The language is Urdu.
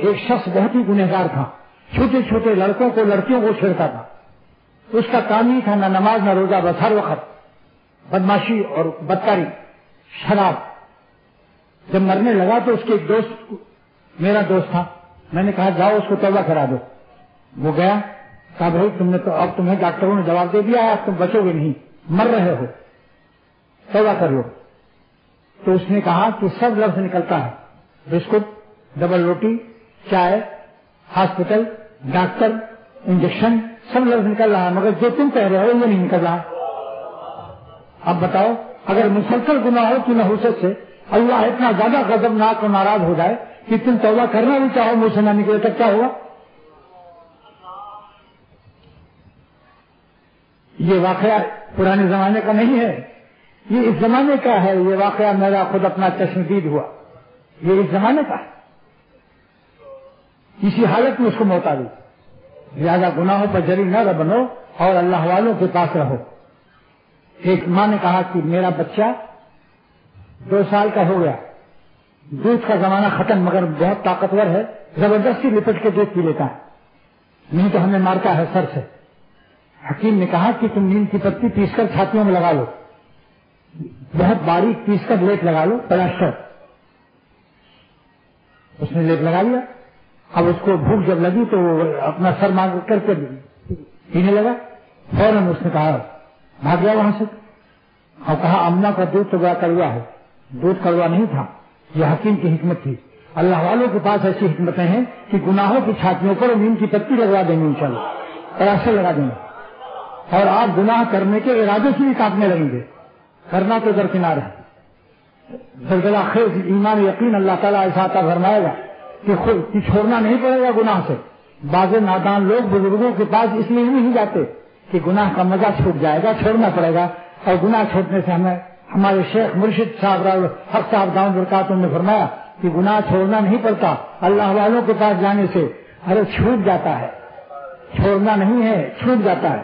ایک شخص بہت ہی گنہگار تھا، چھوٹے چھوٹے لڑکوں کو لڑکیوں کو چھیڑتا تھا، اس کا کام ہی تھا نہ نماز نہ روزہ، بس ہر وقت بدماشی اور بدکاری، شراب۔ جب مرنے لگا تو اس کے ایک دوست، میرا دوست تھا، میں نے کہا جاؤ اس کو توبہ کرا دو۔ وہ گیا، کہا بھائی تم نے تو اب تمہیں ڈاکٹروں نے جواب دے دیا ہے، اب تم بچو گے نہیں، مر رہے ہو، توبہ کر لو۔ تو اس نے کہا کہ سب لفظ نکلتا ہے، بسکٹ، ڈبل روٹی، چائے، ہاسپٹل، ڈاکٹر، انجیکشن، سب لفظ نکل رہا ہے، مگر جو تم کہہ رہے ہو یہ نہیں نکل رہا۔ اب بتاؤ، اگر مسلسل گناہوں کی نحوست سے اللہ اتنا زیادہ غضبناک اور ناراض ہو جائے کہ تم توبہ کرنا بھی چاہو منہ سے نہ نکلے تک کیا ہوگا؟ یہ واقعہ پرانے زمانے کا نہیں ہے، یہ اس زمانے کا ہے۔ یہ واقعہ میرا خود اپنا چشمدید ہوا، یہ اس زمانے کا ہے۔ اسی حالت میں اس کو موت آ گئی۔ زیادہ گناہوں پر جری نہ بنو اور اللہ والوں کے پاس رہو۔ ایک ماں نے کہا کہ میرا بچہ 2 سال کا ہو گیا، دودھ کا زمانہ ختم، مگر بہت طاقتور ہے، زبردستی لپٹ کے دودھ پی لیتا ہے، نہیں تو ہمیں مارتا ہے سر سے۔ حکیم نے کہا کہ تم نیم کی پتی پیس کر چھاتیوں میں لگا لو، بہت باریک پیس کر لیپ لگا لو، پلاسٹر۔ اس نے لیپ لگا لیا۔ اب اس کو بھوک جب لگی تو وہ اپنا سر مانگ کر کے پینے لگا۔ فوراً اس نے کہا، بھاگ گیا وہاں سے اور کہا امنا کا دودھ تو بڑا کڑوا ہے۔ دودھ کڑوا نہیں تھا، یہ حکیم کی حکمت تھی۔ اللہ والوں کے پاس ایسی حکمتیں ہیں کہ گناہوں کی چھاتیوں پر نیم کی پتی لگوا دیں گے، انشاءاللہ پلاسٹر لگا دیں گے، اور آپ گناہ کرنے کے ارادے سے بھی کاٹنے لگیں گے، کرنا تو درکنار ہے۔ زلزلہ خیز ایمان یقین اللہ تعالیٰ ایسا عطا فرمائے گا کہ خود چھوڑنا نہیں پڑے گا گناہ سے۔ بعض نادان لوگ بزرگوں کے پاس اس لیے نہیں جاتے کہ گناہ کا مزہ چھوٹ جائے گا، چھوڑنا پڑے گا، اور گناہ چھوڑنے سے ہمیں ہمارے شیخ مرشد صاحب حق صاحب دامت برکاتہ نے فرمایا کہ گناہ چھوڑنا نہیں پڑتا اللہ والوں کے پاس جانے سے، ارے چھوٹ جاتا ہے، چھوڑنا نہیں ہے، چھوٹ جاتا ہے۔